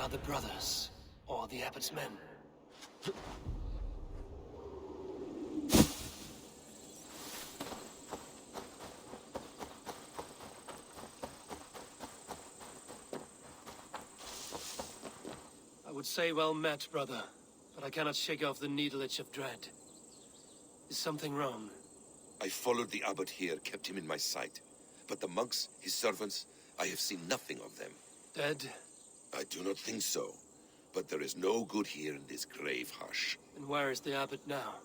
are the brothers, or the abbot's men. I would say well met, brother, but I cannot shake off the needle itch of dread. Is something wrong? I followed the abbot here, kept him in my sight. But the monks, his servants, I have seen nothing of them. Dead? I do not think so. But there is no good here in this grave hush. And where is the abbot now?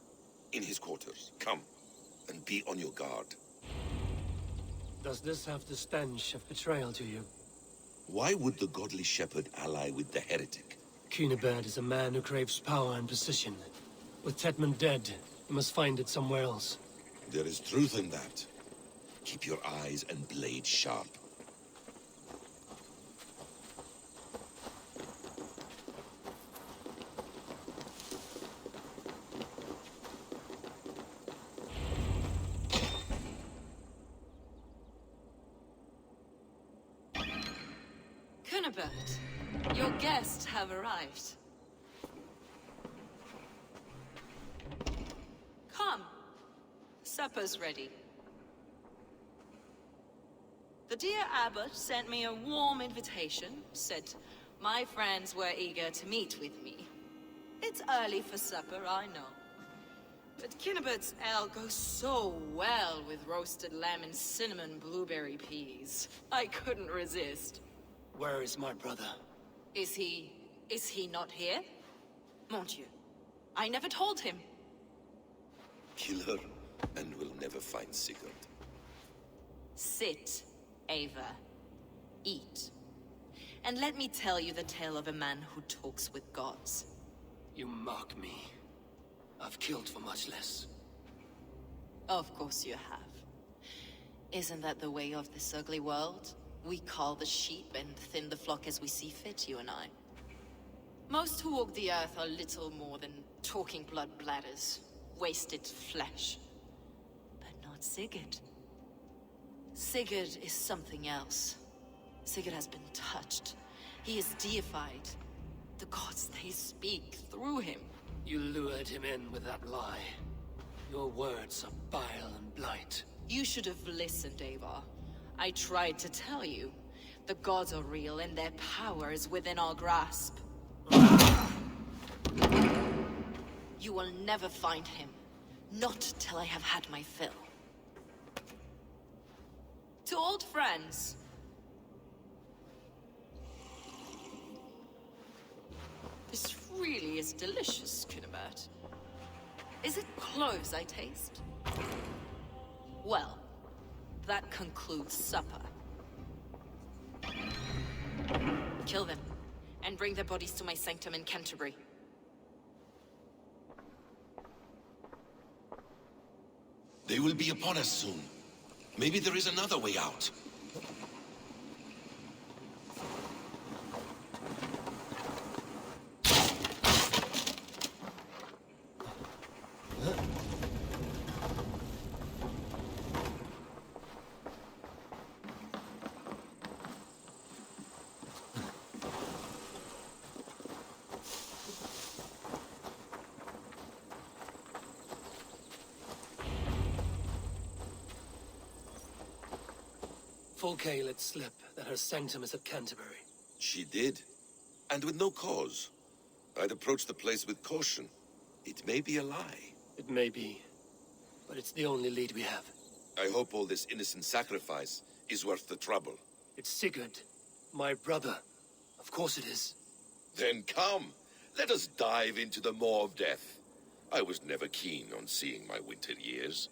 In his quarters. Come, and be on your guard. Does this have the stench of betrayal to you? Why would the godly shepherd ally with the heretic? Cunibert is a man who craves power and position. With Tedman dead, he must find it somewhere else. There is truth in that. Keep your eyes and blade sharp. Cunibert, your guests have arrived. Come. Supper's ready. The dear abbot sent me a warm invitation, said my friends were eager to meet with me. It's early for supper, I know. But Cunibert's ale goes so well with roasted lamb and cinnamon blueberry peas. I couldn't resist. Where is my brother? Is he not here? Mon Dieu, I never told him. Kill her, and we'll never find Sigurd. Sit, Ava. Eat. And let me tell you the tale of a man who talks with gods. You mock me. I've killed for much less. Of course you have. Isn't that the way of this ugly world? We cull the sheep and thin the flock as we see fit, you and I. Most who walk the earth are little more than talking blood bladders, wasted flesh. But not Sigurd. Sigurd is something else. Sigurd has been touched. He is deified. The gods, they speak through him. You lured him in with that lie. Your words are bile and blight. You should have listened, Ava. I tried to tell you. The gods are real and their power is within our grasp. You will never find him. Not till I have had my fill. To old friends. This really is delicious, Cunibert. Is it cloves I taste? Well, that concludes supper. Kill them, and bring their bodies to my sanctum in Canterbury. They will be upon us soon. Maybe there is another way out. Fulke let slip that her sanctum is at Canterbury. She did. And with no cause. I'd approach the place with caution. It may be a lie. It may be, but it's the only lead we have. I hope all this innocent sacrifice is worth the trouble. It's Sigurd, my brother. Of course it is. Then come, let us dive into the maw of death. I was never keen on seeing my winter years.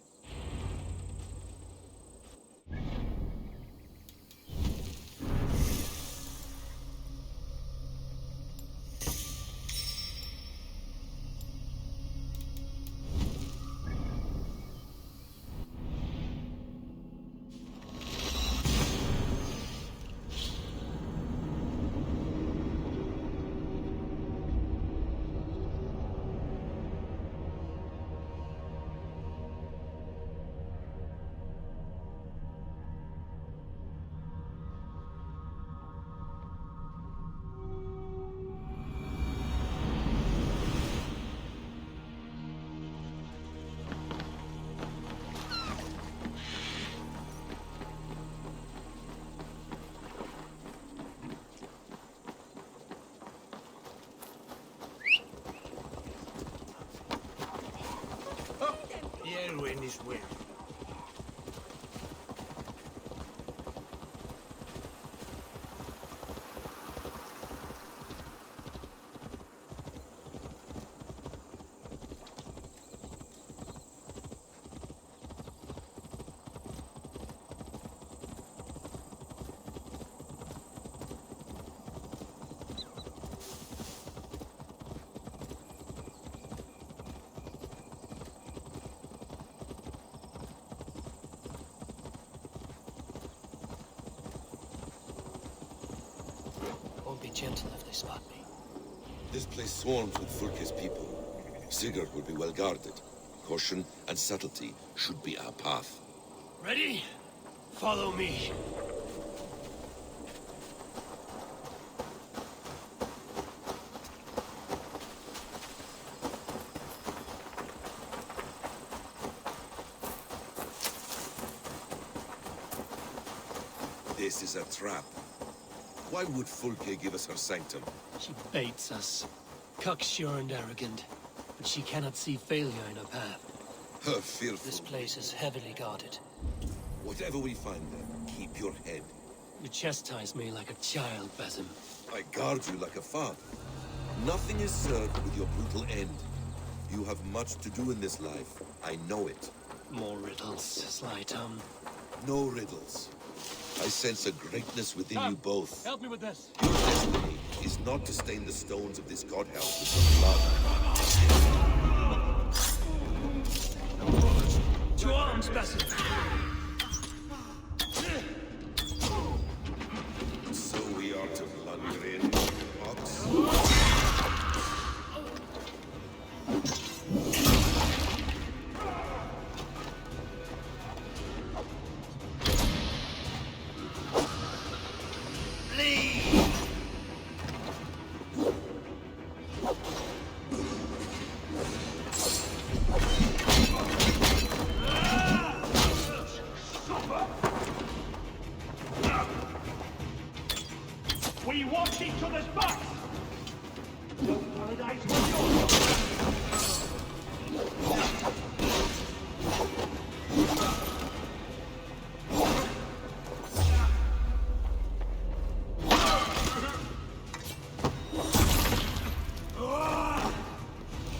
through in this way. Won't be gentle if they spot me. This place swarms with Fulke's people. Sigurd will be well guarded. Caution and subtlety should be our path. Ready? Follow me. This is a trap. Why would Fulke give us her sanctum? She baits us. Cocksure and arrogant. But she cannot see failure in her path. Her fearful. This place is heavily guarded. Whatever we find there, keep your head. You chastise me like a child, Basim. I guard you like a father. Nothing is served with your brutal end. You have much to do in this life. I know it. More riddles, sly tongue. No riddles. I sense a greatness within you both. Help me with this. Your destiny is not to stain the stones of this god house with your blood. To arms, Basim. So we are to blunder in, Ox. We watch each other's backs! No paradise was yours!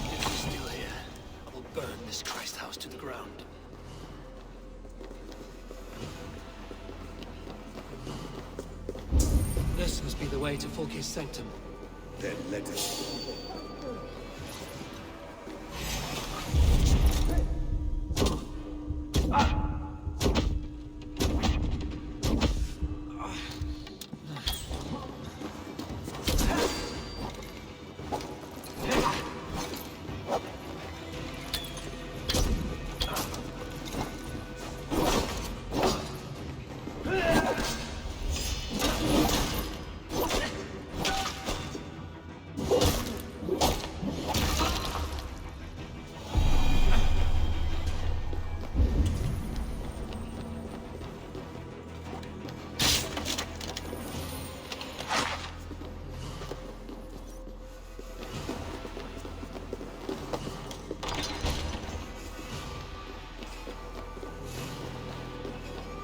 If she's still here, I will burn this Christ house to the ground. This must be the way to Fulke's sanctum. Then let us.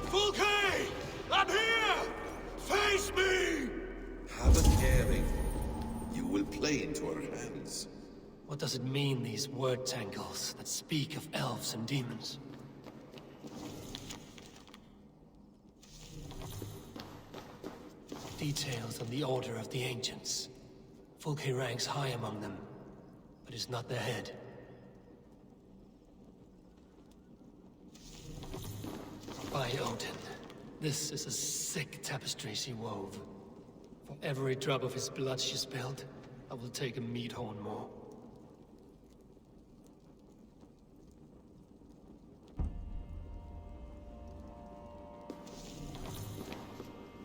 Fulke! I'm here! Face me! Have a caring. You will play into our hands. What does it mean, these word tangles that speak of elves and demons? Details on the order of the ancients. Fulke ranks high among them, but is not their head. By Odin, this is a sick tapestry she wove. For every drop of his blood she spilled, I will take a meat horn more.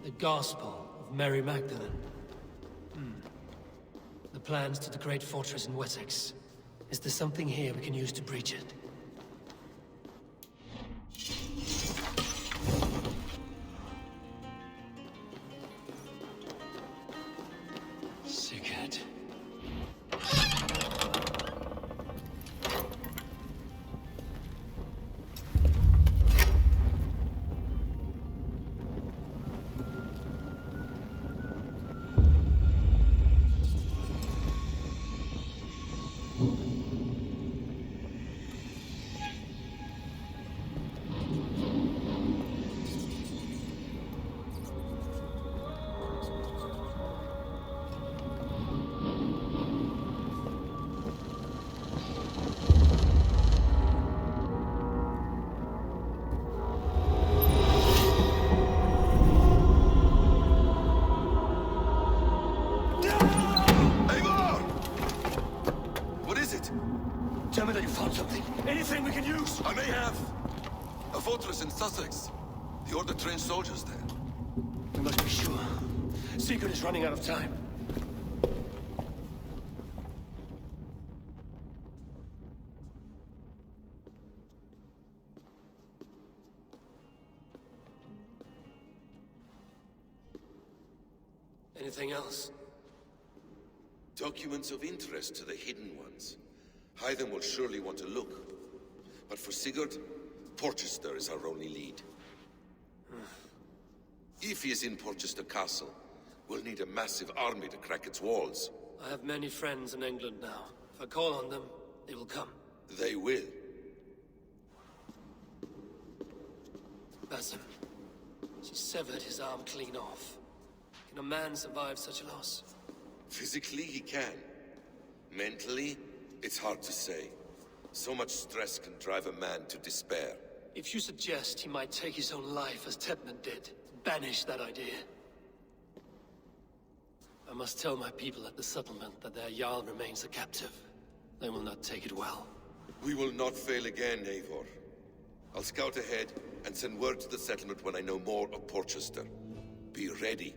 The Gospel of Mary Magdalene. The plans to the great fortress in Wessex. Is there something here we can use to breach it? Sigurd. soldiers there. We must be sure. Sigurd is running out of time. Anything else? Documents of interest to the Hidden Ones. Hyden will surely want to look. But for Sigurd, Porchester is our only lead. If he is in Porchester Castle, we'll need a massive army to crack its walls. I have many friends in England now. If I call on them, they will come. They will. Basim. She severed his arm clean off. Can a man survive such a loss? Physically, he can. Mentally, it's hard to say. So much stress can drive a man to despair. If you suggest he might take his own life as Tepman did, banish that idea. I must tell my people at the settlement that their Jarl remains a captive. They will not take it well. We will not fail again, Eivor. I'll scout ahead and send word to the settlement when I know more of Porchester. Be ready.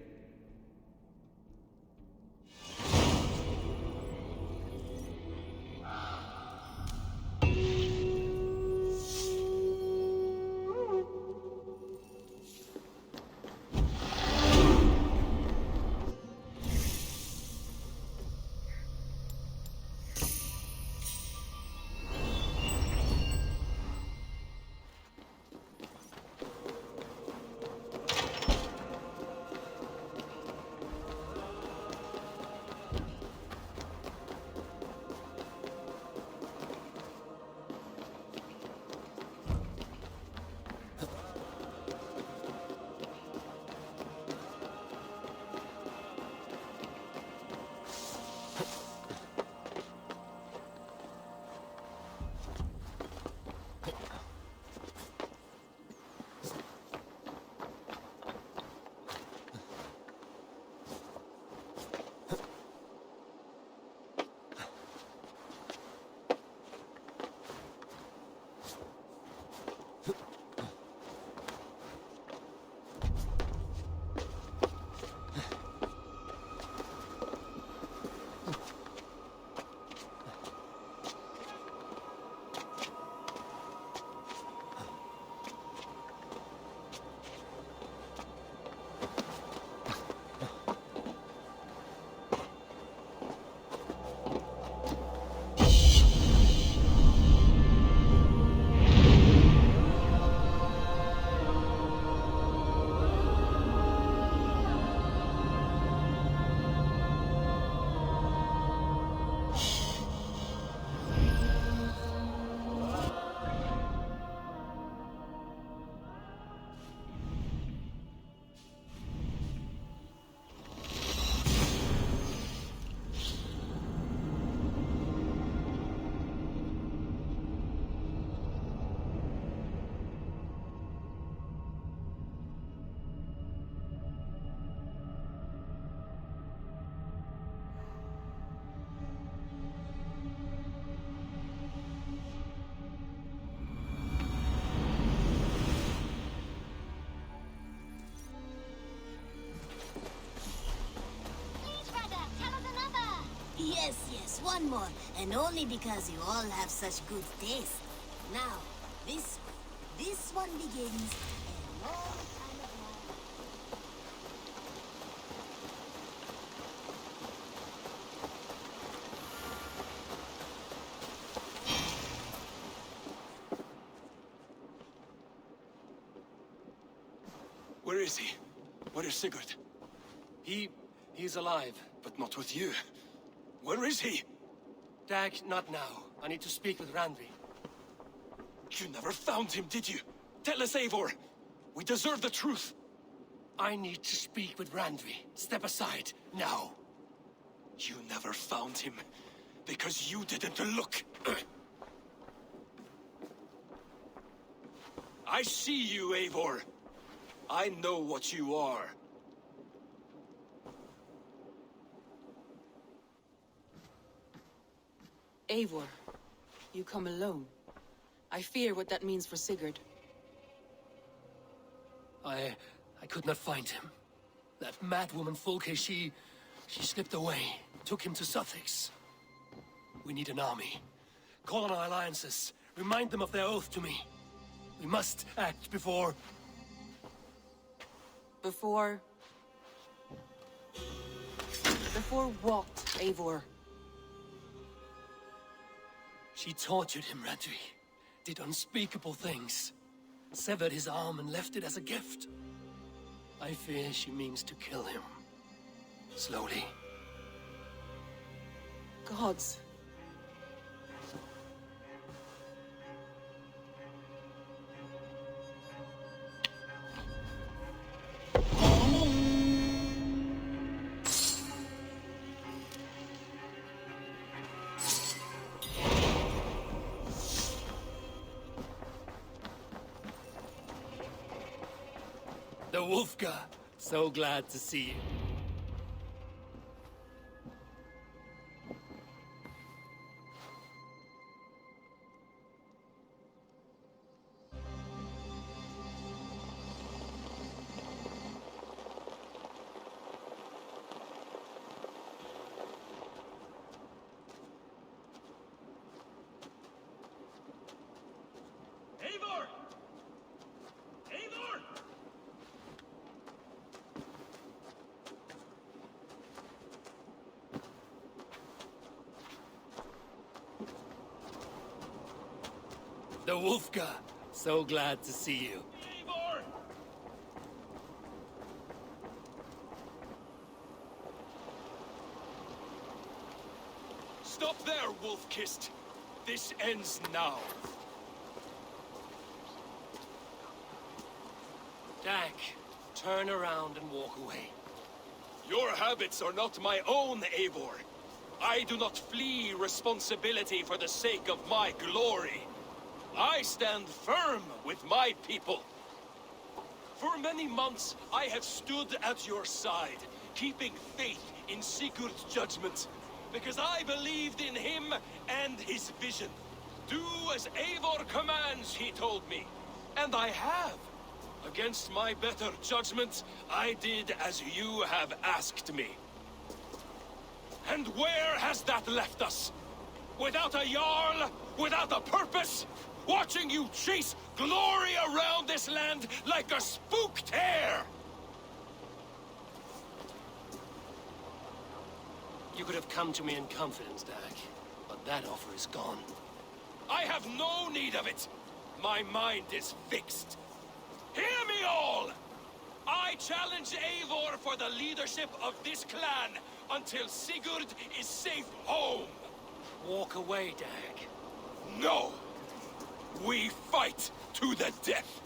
Yes, one more. And only because you all have such good taste. Now, this one begins a long time ago. Where is he? Where is Sigurd? He's alive. But not with you. Where is he? Dag, not now. I need to speak with Randvi. You never found him, did you? Tell us, Eivor. We deserve the truth. I need to speak with Randvi. Step aside, now. You never found him because you didn't look. I see you, Eivor. I know what you are. Eivor, you come alone. I fear what that means for Sigurd. I I could not find him. That madwoman Folke, she slipped away, took him to Sussex. We need an army. Call on our alliances. Remind them of their oath to me. We must act before... Before what, Eivor? She tortured him, Randvi. Did unspeakable things. Severed his arm and left it as a gift. I fear she means to kill him. Slowly. Gods. The Wolfga. So glad to see you. Eivor! Eivor! The Wolfga. So glad to see you. Eivor! Stop there, Wolf-Kissed. This ends now. Dag, turn around and walk away. Your habits are not my own, Eivor. I do not flee responsibility for the sake of my glory. I stand firm with my people. For many months, I have stood at your side, keeping faith in Sigurd's judgment, because I believed in him and his vision. Do as Eivor commands, he told me. And I have. Against my better judgment, I did as you have asked me. And where has that left us? Without a Jarl? Without a purpose? Watching you chase glory around this land like a spooked hare! You could have come to me in confidence, Dag, but that offer is gone. I have no need of it! My mind is fixed. Hear me all! I challenge Eivor for the leadership of this clan until Sigurd is safe home! Walk away, Dag. No! We fight to the death!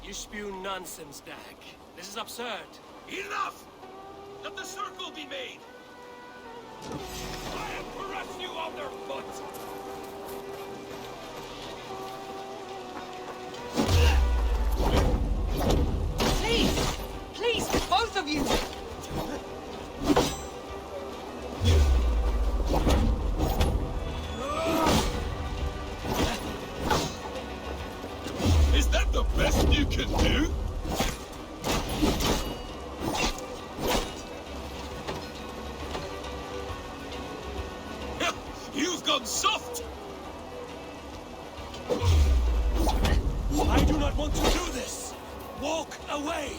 You spew nonsense, Dag. This is absurd. Enough! Let the circle be made! I have pressed you underfoot! Please! Please, both of you! Is that the best you can do? You've gone soft! I do not want to do this! Walk away!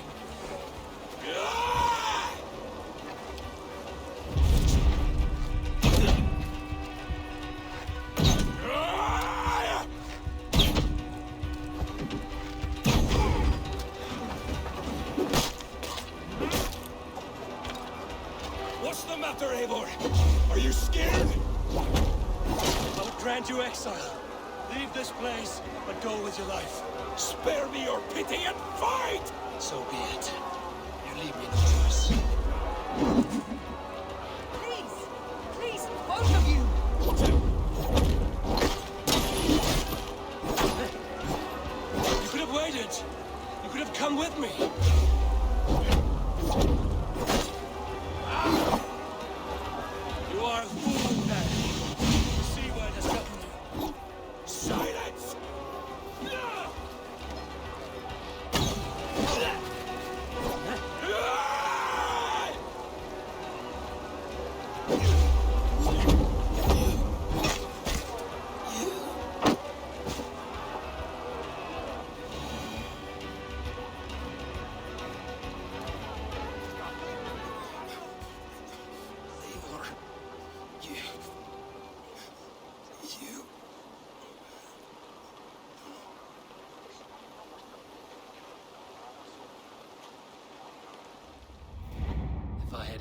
What's the matter, Eivor? Are you scared? I will grant you exile. Leave this place, but go with your life. Spare me your pity and fight! So be it. You leave me no choice. Please! Please, both of you! You could have waited. You could have come with me. You are a fool, Dag. You see where it has gotten you. Silence!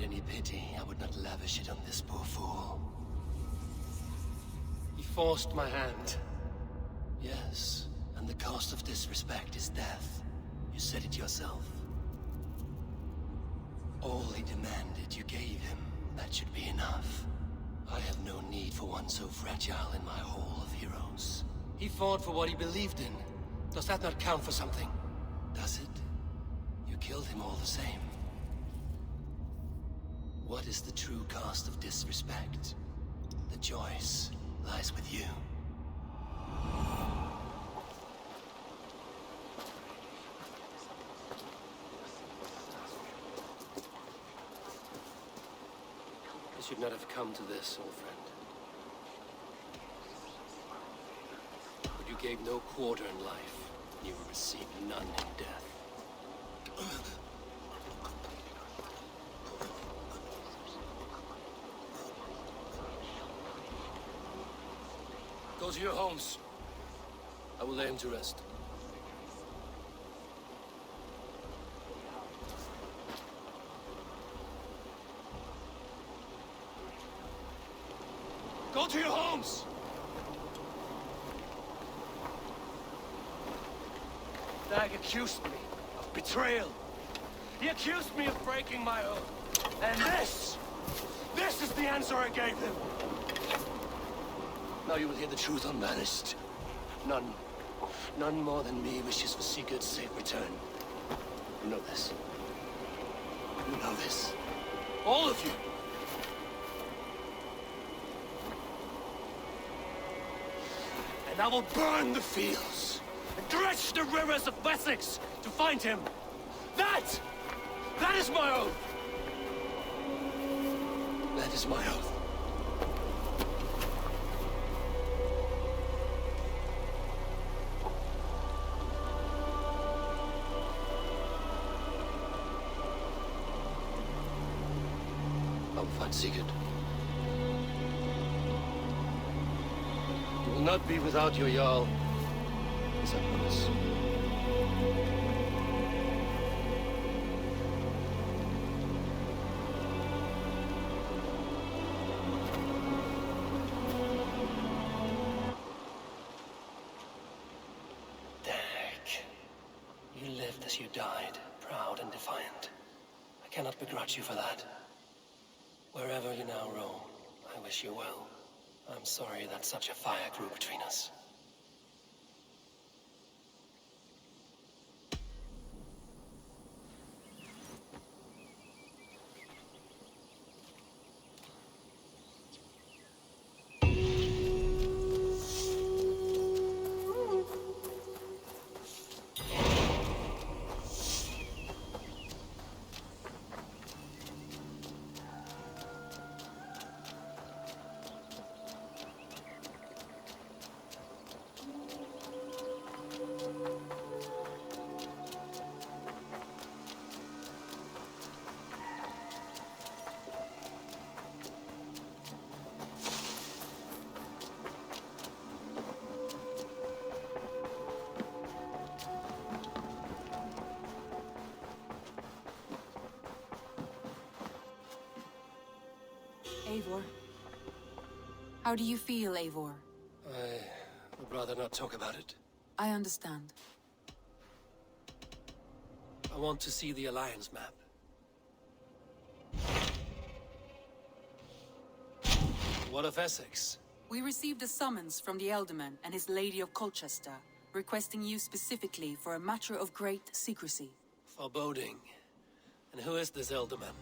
any pity, I would not lavish it on this poor fool. He forced my hand. Yes, and the cost of disrespect is death. You said it yourself. All he demanded, you gave him. That should be enough. I have no need for one so fragile in my hall of heroes. He fought for what he believed in. Does that not count for something? Does it? You killed him all the same. What is the true cost of disrespect? The choice lies with you. It should not have come to this, old friend. But you gave no quarter in life, and you will receive none in death. Go to your homes. I will lay him to rest. Go to your homes! Dag accused me of betrayal. He accused me of breaking my oath. And this is the answer I gave him. Now you will hear the truth unbanished. None more than me wishes for Sigurd's safe return. You know this. You know this. All of you. And I will burn the fields and dredge the rivers of Wessex to find him. That is my oath. That is my oath. I will find Sigurd. You will not be without your Jarl, as I promise. You lived as you died, proud and defiant. I cannot begrudge you for that. Wherever you now roam, I wish you well. I'm sorry that such a fire grew between us. Eivor. How do you feel, Eivor? I would rather not talk about it. I understand. I want to see the Alliance map. What of Essex? We received a summons from the Elderman and his Lady of Colchester, requesting you specifically for a matter of great secrecy. Foreboding. And who is this Elderman?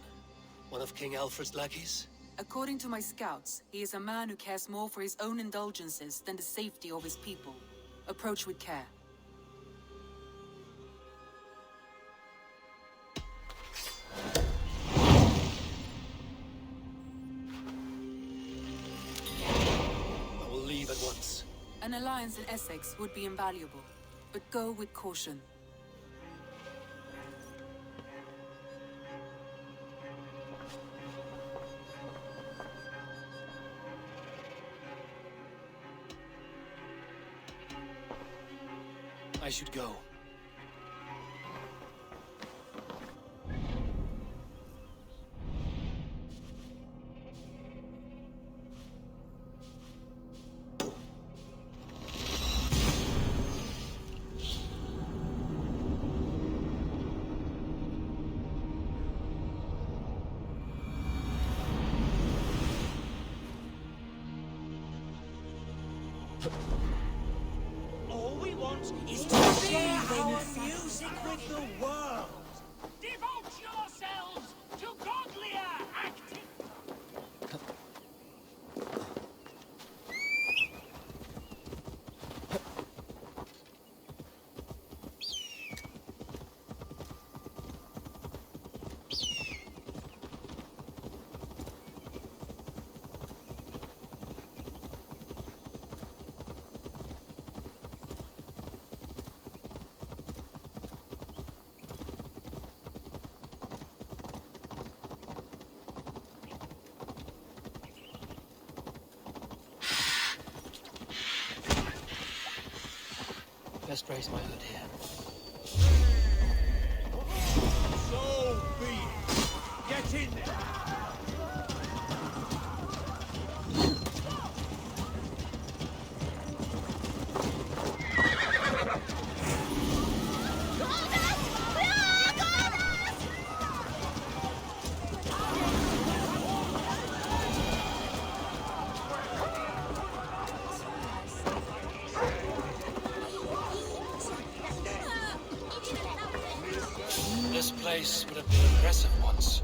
One of King Alfred's lackeys? According to my scouts, he is a man who cares more for his own indulgences than the safety of his people. Approach with care. I will leave at once. An alliance in Essex would be invaluable, but go with caution. I should go. is to share our music with the world. Devote yourselves to godlier acting. Best raise my hood here. So be it. Get in there. This place would have been impressive once.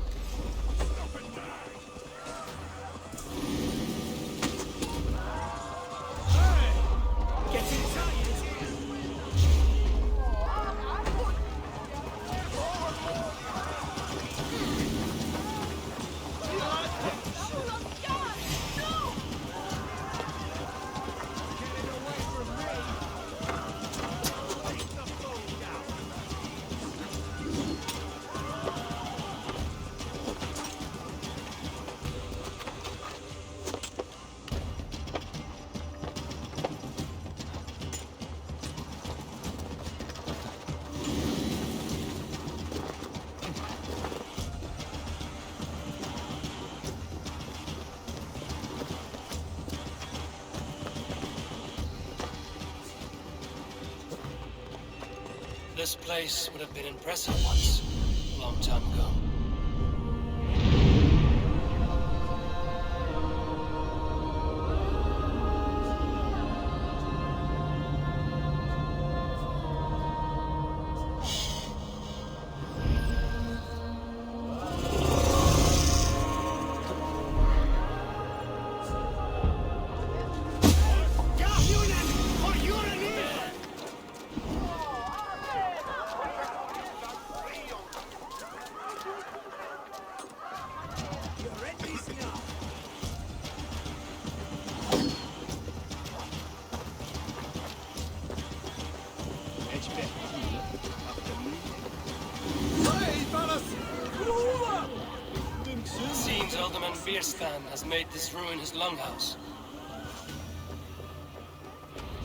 This place would have been impressive once, a long time ago. It seems Alderman Bierspan has made this ruin his longhouse.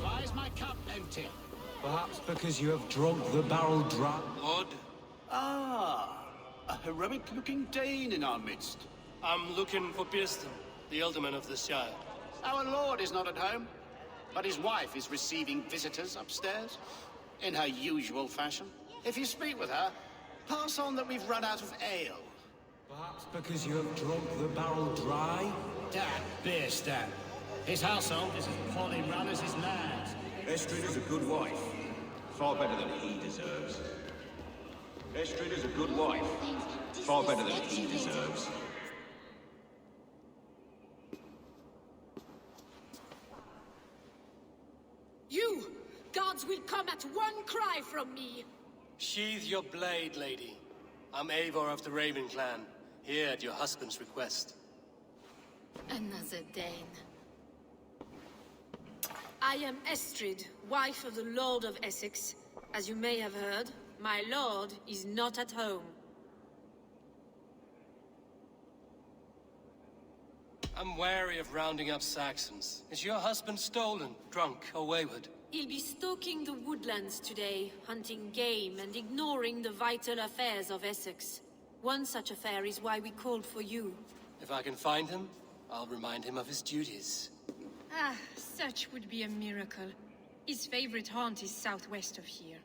Why is my cup empty? Perhaps because you have drunk the barrel dry. Lord, Ah, a heroic-looking Dane in our midst. I'm looking for Bierstan, the Alderman of the Shire. Our lord is not at home, but his wife is receiving visitors upstairs, in her usual fashion. If you speak with her, pass on that we've run out of ale. Perhaps because you have drunk the barrel dry? That Bierstan. His household is as poorly run as his lands. Estrid is a good wife. Far better than he deserves. Estrid is a good wife. Far better than he deserves. You! Gods will come at one cry from me! Sheathe your blade, lady. I'm Eivor of the Raven Clan, here at your husband's request. Another Dane. I am Estrid, wife of the Lord of Essex. As you may have heard, my lord is not at home. I'm wary of rounding up Saxons. Is your husband stolen, drunk, or wayward? He'll be stalking the woodlands today, hunting game and ignoring the vital affairs of Essex. One such affair is why we called for you. If I can find him, I'll remind him of his duties. Ah, such would be a miracle. His favorite haunt is southwest of here.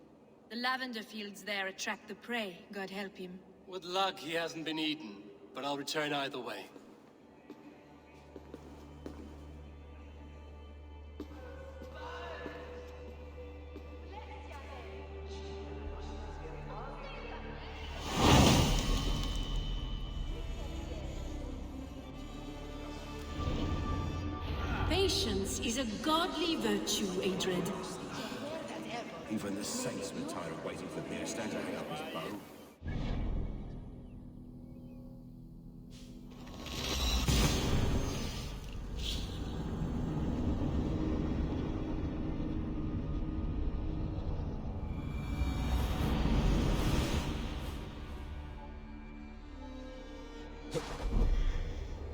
The lavender fields there attract the prey, God help him. With luck, he hasn't been eaten, but I'll return either way. Patience is a godly virtue, Adred. Even the saints were tired of waiting for Beerstan to hang up his bow.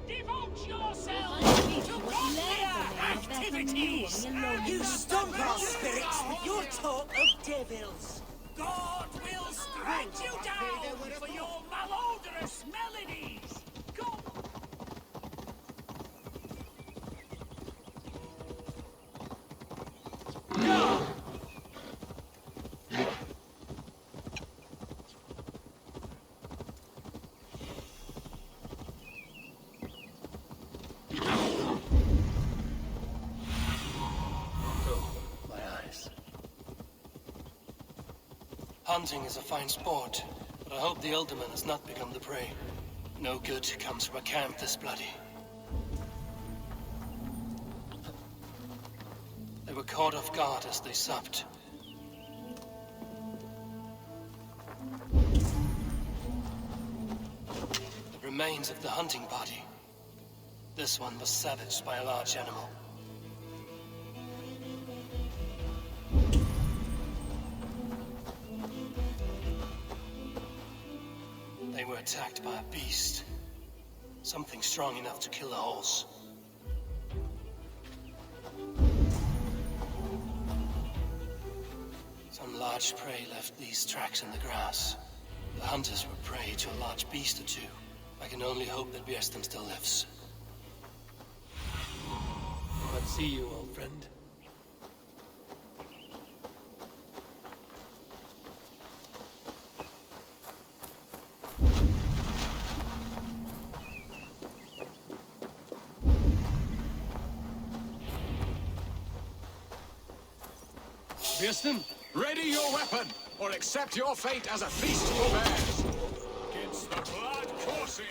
Devote yourselves to godlier activities! You stomp our spirits with your talk of devils. God will strike you down for your malodorous melodies! Go! My eyes. Hunting is a fine sport, but I hope the Elderman has not become the prey. No good comes from a camp this bloody. They were caught off guard as they supped. The remains of the hunting party. This one was savaged by a large animal. They were attacked by a beast. Something strong enough to kill a horse. Some large prey left these tracks in the grass. The hunters were prey to a large beast or two. I can only hope that Beerstan still lives. But see you, old friend. Beerstan? Ready your weapon, or accept your fate as a feast for bears. Against the blood coursing.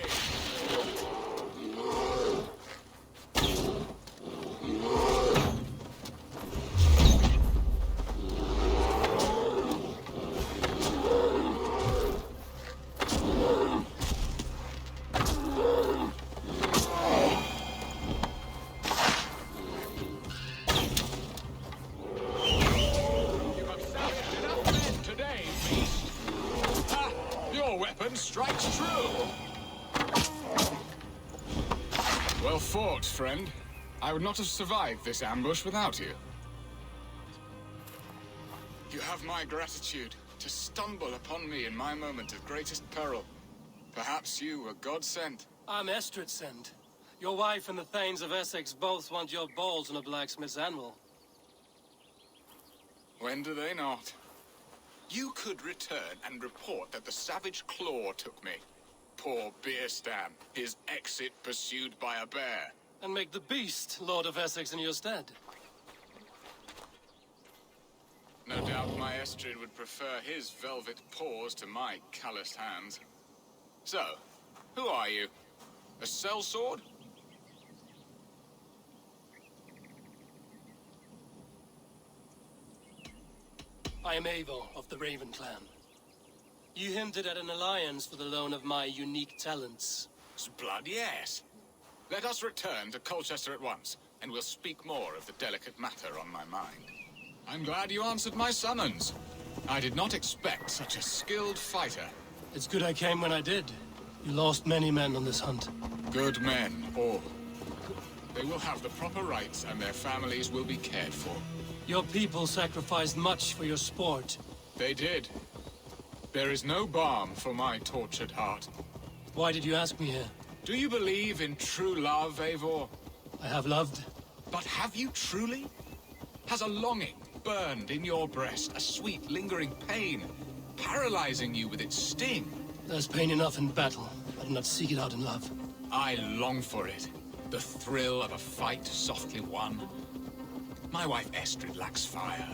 Strikes true. Well fought, friend. I would not have survived this ambush without you. You have my gratitude to stumble upon me in my moment of greatest peril. Perhaps you were God sent. I'm Estrid sent. Your wife and the Thanes of Essex both want your balls on a blacksmith's anvil. When do they not? You could return and report that the savage claw took me. Poor Beerstan, his exit pursued by a bear. And make the beast Lord of Essex in your stead. No doubt my Estrid would prefer his velvet paws to my calloused hands. So, who are you? A sellsword? I am Eivor of the Raven clan. You hinted at an alliance for the loan of my unique talents. Blood, yes. Let us return to Colchester at once, and we'll speak more of the delicate matter on my mind. I'm glad you answered my summons. I did not expect such a skilled fighter. It's good I came when I did. You lost many men on this hunt. Good men, all. They will have the proper rights, and their families will be cared for. Your people sacrificed much for your sport. They did. There is no balm for my tortured heart. Why did you ask me here? Do you believe in true love, Eivor? I have loved. But have you truly? Has a longing burned in your breast, a sweet, lingering pain, paralyzing you with its sting? There's pain enough in battle. I do not seek it out in love. I long for it. The thrill of a fight softly won. My wife Estrid lacks fire.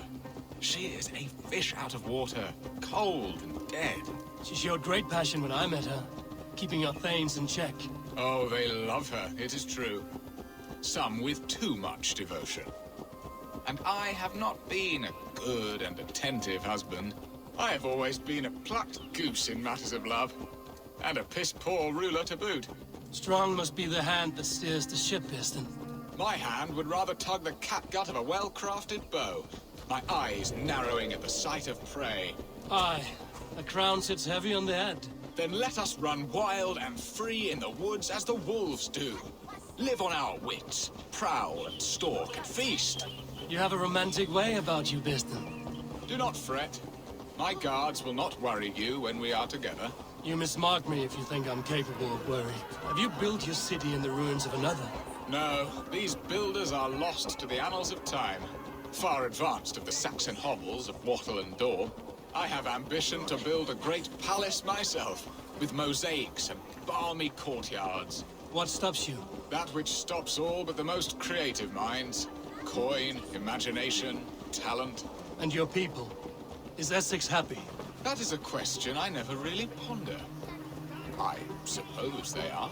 She is a fish out of water, cold and dead. She showed great passion when I met her, keeping your Thanes in check. Oh, they love her, it is true. some with too much devotion. And I have not been a good and attentive husband. I have always been a plucked goose in matters of love, and a piss-poor ruler to boot. Strong must be the hand that steers the ship, Piston. My hand would rather tug the catgut of a well-crafted bow, my eyes narrowing at the sight of prey. Aye, a crown sits heavy on the head. Then let us run wild and free in the woods as the wolves do. Live on our wits, prowl and stalk and feast. You have a romantic way about you, Piston. Do not fret. My guards will not worry you when we are together. You mismark me if you think I'm capable of worry. Have you built your city in the ruins of another? No, these builders are lost to the annals of time. Far advanced of the Saxon hovels of Wattle and Daw. I have ambition to build a great palace myself, with mosaics and balmy courtyards. What stops you? That which stops all but the most creative minds. Coin, imagination, talent. And your people? Is Essex happy? That is a question I never really ponder. I suppose they are.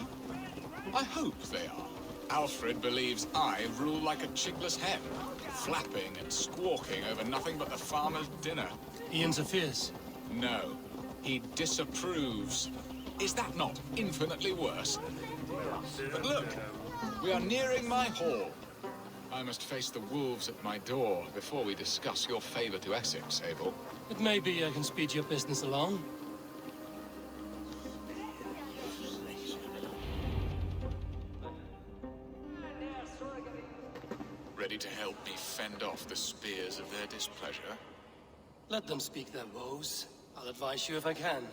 I hope they are. Alfred believes I rule like a chickless hen, flapping and squawking over nothing but the farmer's dinner. He interferes? No, he disapproves. Is that not infinitely worse? But look, we are nearing my hall. I must face the wolves at my door before we discuss your favor to Essex, Abel. It may be I can speed your business along. Ready to help me fend off the spears of their displeasure? Let them speak their woes. I'll advise you if I can.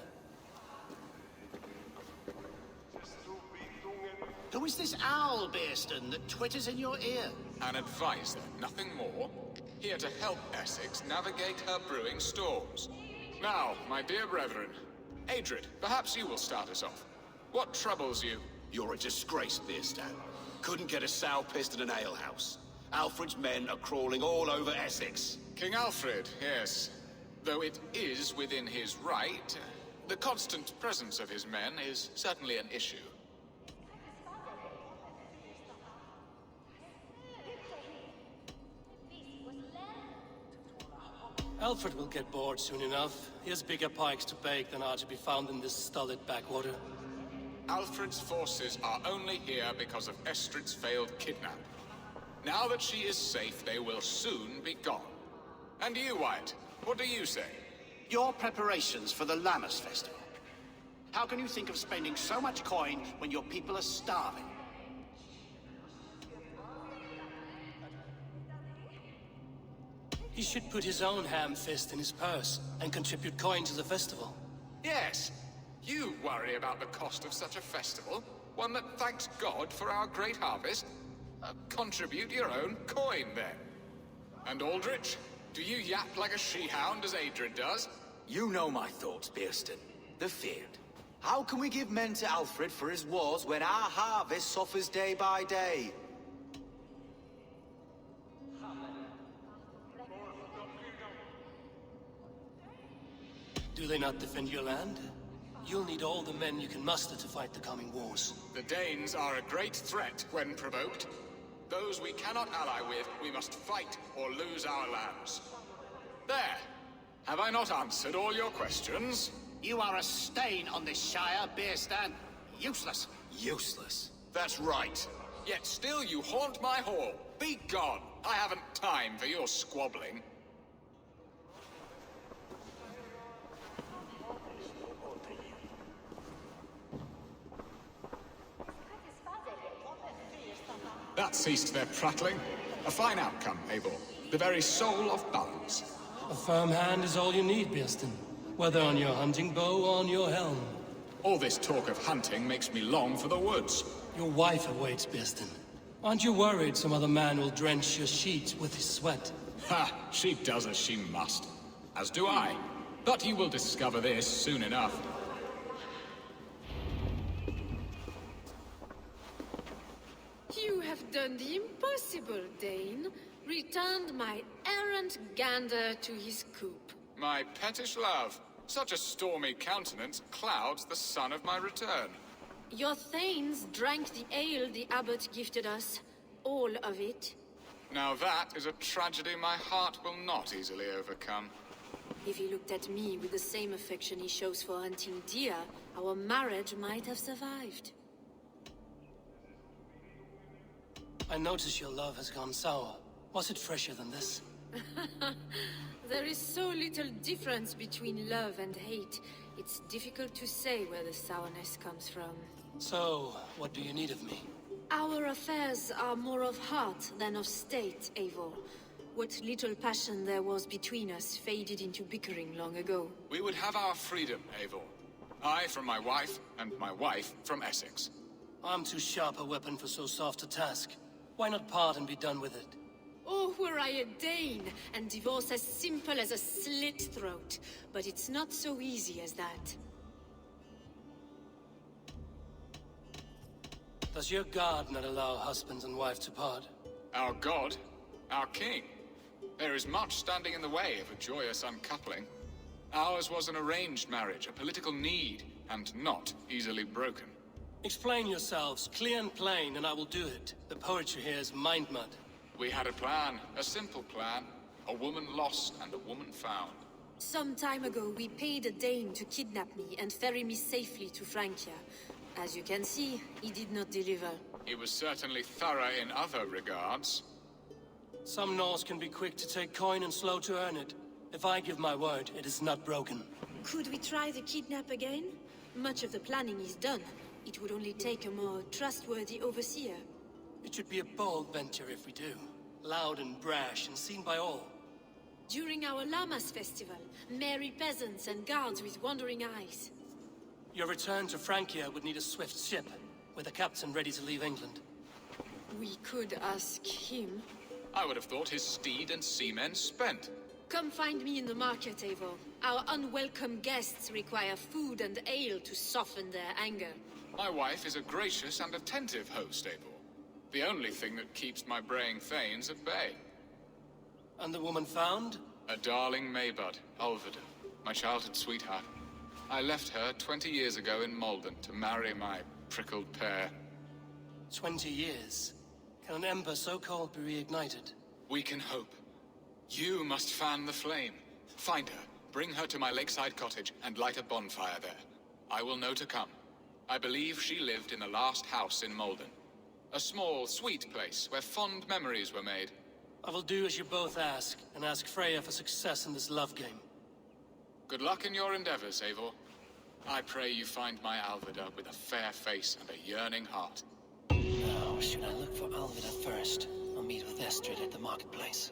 Who is this owl, Bearston, that twitters in your ear? An advisor, nothing more. Here to help Essex navigate her brewing storms. Now, my dear brethren, Adred, perhaps you will start us off. What troubles you? You're a disgrace, Bearstan. Couldn't get a sow pissed in an alehouse. Alfred's men are crawling all over Essex. King Alfred, yes. Though it is within his right, the constant presence of his men is certainly an issue. Alfred will get bored soon enough. He has bigger pikes to bake than are to be found in this stolid backwater. Alfred's forces are only here because of Estrid's failed kidnap. Now that she is safe, they will soon be gone. And you, Wyatt, what do you say? Your preparations for the Lammas Festival. How can you think of spending so much coin when your people are starving? He should put his own ham fist in his purse and contribute coin to the festival. Yes, you worry about the cost of such a festival, one that thanks God for our great harvest. Contribute your own coin, then. And Aldrich, do you yap like a she-hound as Adred does? You know my thoughts, Bearston. The feared. How can we give men to Alfred for his wars when our harvest suffers day by day? Do they not defend your land? You'll need all the men you can muster to fight the coming wars. The Danes are a great threat when provoked. Those we cannot ally with, we must fight or lose our lands. There! Have I not answered all your questions? You are a stain on this Shire, Bearstan. Useless. Useless. That's right. Yet still you haunt my hall. Be gone! I haven't time for your squabbling. That ceased their prattling. A fine outcome, Abel. The very soul of balance. A firm hand is all you need, Bearston. Whether on your hunting bow or on your helm. All this talk of hunting makes me long for the woods. Your wife awaits, Bearston. Aren't you worried some other man will drench your sheets with his sweat? Ha! She does as she must. As do I. But you will discover this soon enough. You have done the impossible, Dane. Returned my errant gander to his coop. My pettish love. Such a stormy countenance clouds the sun of my return. Your thanes drank the ale the abbot gifted us. all of it. Now that is a tragedy my heart will not easily overcome. If he looked at me with the same affection he shows for hunting deer, our marriage might have survived. I notice your love has gone sour. Was it fresher than this? There is so little difference between love and hate. It's difficult to say where the sourness comes from. So, what do you need of me? Our affairs are more of heart than of state, Eivor. What little passion there was between us faded into bickering long ago. We would have our freedom, Eivor. I from my wife, and my wife from Essex. I'm too sharp a weapon for so soft a task. Why not part and be done with it? Oh, were I a Dane, and divorce as simple as a slit throat. But it's not so easy as that. Does your god not allow husbands and wife to part? Our god? Our king? There is much standing in the way of a joyous uncoupling. Ours was an arranged marriage, a political need, and not easily broken. Explain yourselves, clear and plain, and I will do it. The poetry here is mind mud. We had a plan, a simple plan. A woman lost and a woman found. Some time ago, we paid a Dane to kidnap me and ferry me safely to Francia. As you can see, he did not deliver. He was certainly thorough in other regards. Some Norse can be quick to take coin and slow to earn it. If I give my word, it is not broken. Could we try the kidnap again? Much of the planning is done. It would only take a more trustworthy overseer. It should be a bold venture if we do. Loud and brash and seen by all. During our Llamas festival, merry peasants and guards with wandering eyes. Your return to Francia would need a swift ship, with a captain ready to leave England. We could ask him. I would have thought his steed and seamen spent. Come find me in the market, Eivor. Our unwelcome guests require food and ale to soften their anger. My wife is a gracious and attentive host, Eivor. The only thing that keeps my braying thanes at bay. And the woman found? A darling Maybud, Ulvida, my childhood sweetheart. I left her 20 years ago in Malden to marry my prickled pear. 20 years? Can an ember so cold be reignited? We can hope. You must fan the flame. Find her, bring her to my lakeside cottage, and light a bonfire there. I will know to come. I believe she lived in the last house in Malden. A small, sweet place where fond memories were made. I will do as you both ask, and ask Freya for success in this love game. Good luck in your endeavors, Eivor. I pray you find my Alvida with a fair face and a yearning heart. Now, should I look for Alvida first, or meet with Estrid at the marketplace?